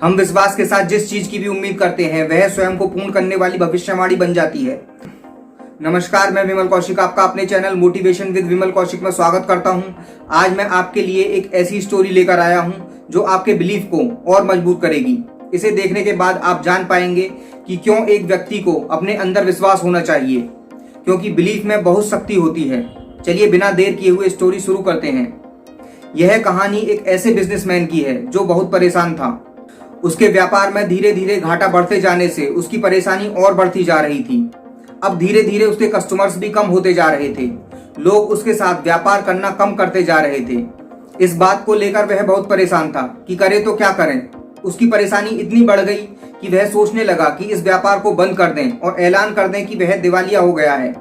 हम विश्वास के साथ जिस चीज की भी उम्मीद करते हैं वह स्वयं को पूर्ण करने वाली भविष्यवाणी बन जाती है। नमस्कार, मैं विमल कौशिक आपका अपने चैनल मोटिवेशन विद विमल कौशिक में स्वागत करता हूं। आज मैं आपके लिए एक ऐसी स्टोरी लेकर आया हूं जो आपके बिलीफ को और मजबूत करेगी। इसे देखने के बाद आप जान पाएंगे कि क्यों एक व्यक्ति को अपने अंदर विश्वास होना चाहिए, क्योंकि बिलीफ में बहुत शक्ति होती है। चलिए बिना देर किए हुए स्टोरी शुरू करते हैं। यह कहानी एक ऐसे बिजनेसमैन की है जो बहुत परेशान था। उसके व्यापार में धीरे धीरे घाटा बढ़ते जाने से उसकी परेशानी और बढ़ती जा रही थी। अब धीरे धीरे उसके कस्टमर्स भी कम होते जा रहे थे। लोग उसके साथ व्यापार करना कम करते जा रहे थे। इस बात को लेकर वह बहुत परेशान था कि करे तो क्या करें। उसकी परेशानी इतनी बढ़ गई कि वह सोचने लगा कि इस व्यापार को बंद कर दें और ऐलान कर दें कि वह दिवालिया हो गया है।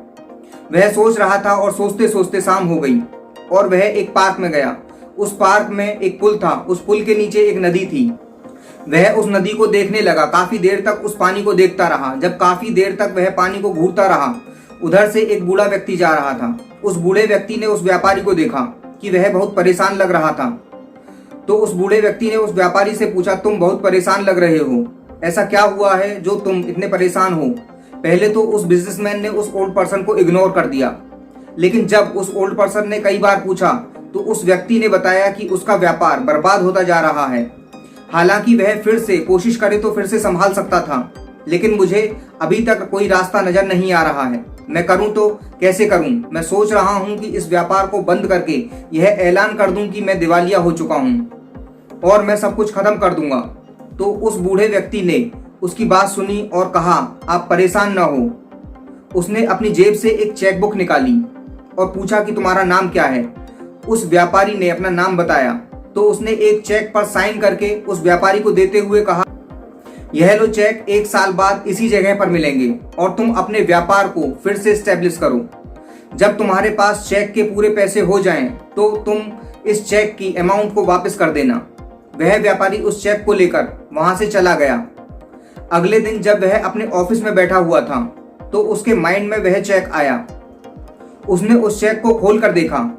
वह सोच रहा था और सोचते सोचते शाम हो गई और वह एक पार्क में गया। उस पार्क में एक पुल था। उस पुल के नीचे एक नदी थी। वह उस नदी को देखने लगा। काफी देर तक उस पानी को देखता रहा। जब काफी देर तक वह पानी को घूरता रहा, उधर से एक बूढ़ा व्यक्ति जा रहा था। उस बूढ़े व्यक्ति ने उस व्यापारी को देखा कि वह बहुत परेशान लग रहा था। तो उस बूढ़े व्यक्ति ने उस व्यापारी से पूछा, तुम बहुत परेशान लग रहे हो, ऐसा क्या हुआ है जो तुम इतने परेशान हो? पहले तो उस बिजनेसमैन ने उस ओल्ड पर्सन को इग्नोर कर दिया, लेकिन जब उस ओल्ड पर्सन ने कई बार पूछा तो उस व्यक्ति ने बताया कि उसका व्यापार बर्बाद होता जा रहा है। हालांकि वह फिर से कोशिश करे तो फिर से संभाल सकता था, लेकिन मुझे अभी तक कोई रास्ता नजर नहीं आ रहा है। मैं करूं तो कैसे करूं? मैं सोच रहा हूं कि इस व्यापार को बंद करके यह ऐलान कर दूं कि मैं दिवालिया हो चुका हूं और मैं सब कुछ खत्म कर दूंगा। तो उस बूढ़े व्यक्ति ने उसकी बात सुनी और कहा, आप परेशान ना हो। उसने अपनी जेब से एक चेकबुक निकाली और पूछा कि तुम्हारा नाम क्या है? उस व्यापारी ने अपना नाम बताया। तो उसने एक चेक पर साइन करके उस व्यापारी को देते हुए कहा, यह लो चेक, 1 साल बाद इसी जगह पर मिलेंगे और तुम अपने व्यापार को फिर से स्टैब्लिश करो। जब तुम्हारे पास चेक के पूरे पैसे हो जाएं, तो तुम इस चेक की अमाउंट को वापस कर देना। वह व्यापारी उस चेक को लेकर वहां से चला गया। अगले दिन जब वह अपने ऑफिस में बैठा हुआ था तो उसके माइंड में वह चेक आया। उसने उस चेक को खोल कर देखा।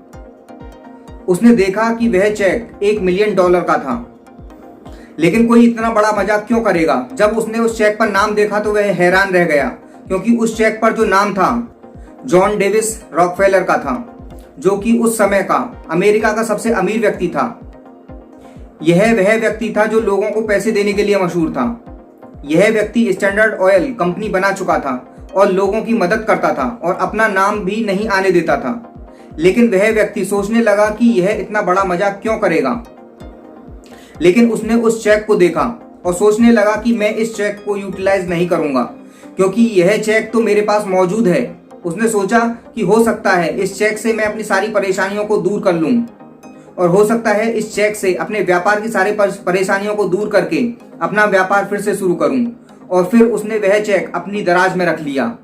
उसने देखा कि वह चेक $1 मिलियन का था। लेकिन कोई इतना बड़ा मजाक क्यों करेगा? जब उसने उस चेक पर नाम देखा तो वह हैरान रह गया, क्योंकि उस चेक पर जो नाम था जॉन डेविस रॉकफेलर का था, जो कि उस समय का अमेरिका का सबसे अमीर व्यक्ति था। यह वह व्यक्ति था जो लोगों को पैसे देने के लिए मशहूर था। यह व्यक्ति स्टैंडर्ड ऑयल कंपनी बना चुका था और लोगों की मदद करता था और अपना नाम भी नहीं आने देता था। लेकिन वह व्यक्ति सोचने लगा कि यह इतना बड़ा मजाक क्यों करेगा। लेकिन उसने उस चेक को देखा और सोचने लगा कि मैं इस चेक को यूटिलाइज नहीं करूंगा, क्योंकि यह चेक तो मेरे पास मौजूद है। उसने सोचा कि हो सकता है इस चेक से मैं अपनी सारी परेशानियों को दूर कर लूं और हो सकता है इस चेक से अपने व्यापार की सारी परेशानियों को दूर करके अपना व्यापार फिर से शुरू करूं। और फिर उसने वह चेक अपनी दराज में रख लिया।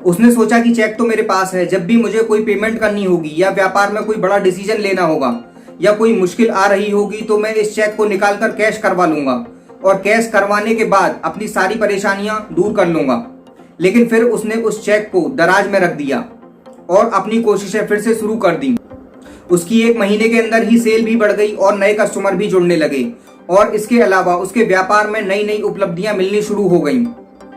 उसने सोचा कि चेक तो मेरे पास है, जब भी मुझे कोई पेमेंट करनी होगी या व्यापार में कोई बड़ा डिसीजन लेना होगा या कोई मुश्किल आ रही होगी तो मैं इस चेक को निकालकर कैश करवा लूंगा और कैश करवाने के बाद अपनी सारी परेशानियां दूर कर लूंगा। लेकिन फिर उसने उस चेक को दराज में रख दिया और अपनी कोशिशें फिर से शुरू कर दी। उसकी 1 महीने के अंदर ही सेल भी बढ़ गई और नए कस्टमर भी जुड़ने लगे और इसके अलावा उसके व्यापार में नई नई उपलब्धियां मिलनी शुरू हो गई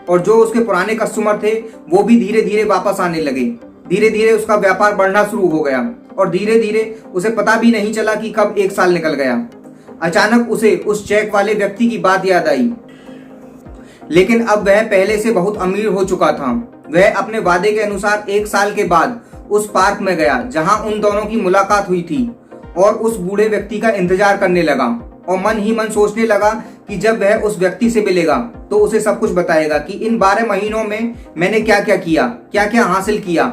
और जो उसके पुराने कस्टमर थे वो भी धीरे धीरे वापस आने लगे। धीरे धीरे उसका व्यापार बढ़ना शुरू हो गया और धीरे धीरे उसे पता भी नहीं चला कि कब 1 साल निकल गया। अचानक उसे उस चेक वाले व्यक्ति की बात याद आई। लेकिन अब वह पहले से बहुत अमीर हो चुका था। वह अपने वादे के अनुसार 1 साल के बाद उस पार्क में गया जहां उन दोनों की मुलाकात हुई थी और उस बूढ़े व्यक्ति का इंतजार करने लगा और मन ही मन सोचने लगा कि जब वह उस व्यक्ति से मिलेगा तो उसे सब कुछ बताएगा कि इन 12 महीनों में मैंने क्या क्या किया, क्या क्या हासिल किया।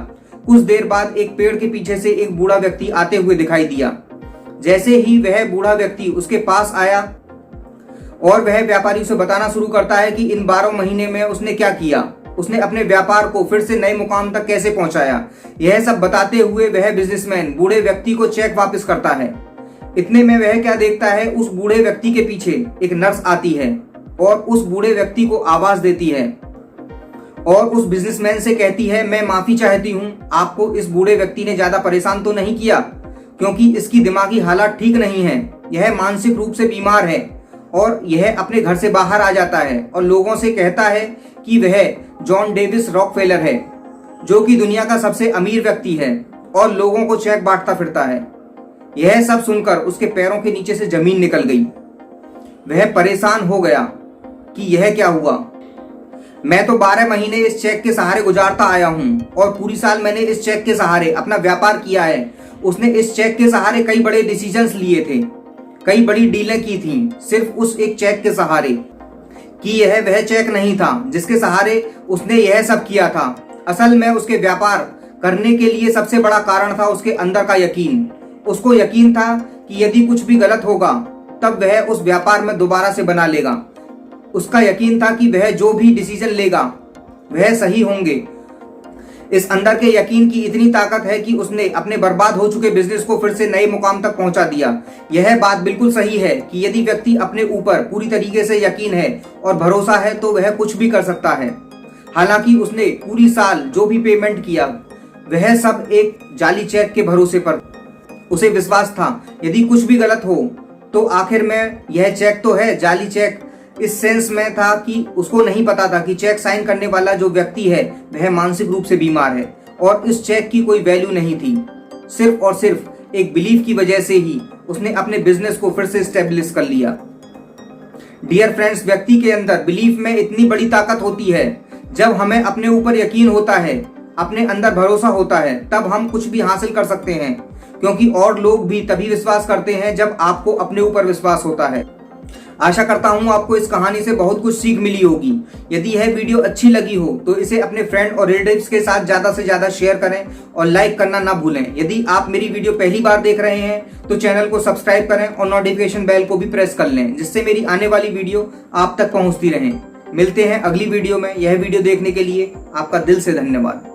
कुछ देर बाद एक पेड़ के पीछे से एक बूढ़ा व्यक्ति आते हुए दिखाई दिया। जैसे ही वह बूढ़ा व्यक्ति उसके पास आया और वह व्यापारी उसे बताना शुरू करता है कि इन 12 महीने में उसने क्या किया, उसने अपने व्यापार को फिर से नए मुकाम तक कैसे पहुंचाया। यह सब बताते हुए वह बिजनेसमैन बूढ़े व्यक्ति को चेक वापस करता है। इतने में वह क्या देखता है, उस बूढ़े व्यक्ति के पीछे एक नर्स आती है और उस बूढ़े व्यक्ति को आवाज देती है और उस बिजनेसमैन से कहती है, मैं माफी चाहती हूँ, आपको इस बूढ़े व्यक्ति ने ज्यादा परेशान तो नहीं किया, क्योंकि इसकी दिमागी हालत ठीक नहीं है, यह मानसिक रूप से बीमार है और यह अपने घर से बाहर आ जाता है और लोगों से कहता है कि वह जॉन डेविस रॉकफेलर है, जो कि दुनिया का सबसे अमीर व्यक्ति है और लोगों को चेक बांटता फिरता है। यह सब सुनकर उसके पैरों के नीचे से जमीन निकल गई। वह परेशान हो गया कि यह क्या हुआ। मैं तो 12 महीने इस चेक के सहारे गुजारता आया हूं और पूरी साल मैंने इस चेक के सहारे अपना व्यापार किया है। उसने इस चेक के सहारे कई बड़े डिसीजंस लिए थे, कई बड़ी डीलें की थी, सिर्फ उस एक चेक के सहारे। कि यह वह चेक नहीं था जिसके सहारे उसने यह सब किया था। असल में उसके व्यापार करने के लिए सबसे बड़ा कारण था उसके अंदर का यकीन। उसको यकीन था कि यदि कुछ भी गलत होगा तब वह उस व्यापार में दोबारा से बना लेगा। उसका यकीन था कि वह जो भी डिसीजन लेगा वह सही होंगे। इस अंदर के यकीन की इतनी ताकत है कि उसने अपने बर्बाद हो चुके बिजनेस को फिर से नए मुकाम तक पहुंचा दिया। यह बात बिल्कुल सही है कि यदि व्यक्ति अपने ऊपर पूरी तरीके से यकीन है और भरोसा है तो वह कुछ भी कर सकता है। हालांकि उसने पूरी साल जो भी पेमेंट किया वह सब एक जाली चेक के भरोसे पर। उसे विश्वास था यदि कुछ भी गलत हो तो आखिर में यह चेक तो है जाली चेक। इस सेंस में था कि उसको नहीं पता था कि चेक साइन करने वाला जो व्यक्ति है वह मानसिक रूप से बीमार है और इस चेक की कोई वैल्यू नहीं थी। सिर्फ और सिर्फ एक बिलीफ की वजह से ही उसने अपने बिजनेस को फिर से स्टेब्लिश कर लिया। डियर फ्रेंड्स, व्यक्ति के अंदर बिलीफ में इतनी बड़ी ताकत होती है। जब हमें अपने ऊपर यकीन होता है, अपने अंदर भरोसा होता है, तब हम कुछ भी हासिल कर सकते हैं, क्योंकि और लोग भी तभी विश्वास करते हैं जब आपको अपने ऊपर विश्वास होता है। आशा करता हूं आपको इस कहानी से बहुत कुछ सीख मिली होगी। यदि यह वीडियो अच्छी लगी हो तो इसे अपने फ्रेंड और रिलेटिव्स के साथ ज्यादा से ज्यादा शेयर करें और लाइक करना ना भूलें। यदि आप मेरी वीडियो पहली बार देख रहे हैं तो चैनल को सब्सक्राइब करें और नोटिफिकेशन बेल को भी प्रेस कर लें, जिससे मेरी आने वाली वीडियो आप तक पहुंचती रहे। मिलते हैं अगली वीडियो में। यह वीडियो देखने के लिए आपका दिल से धन्यवाद।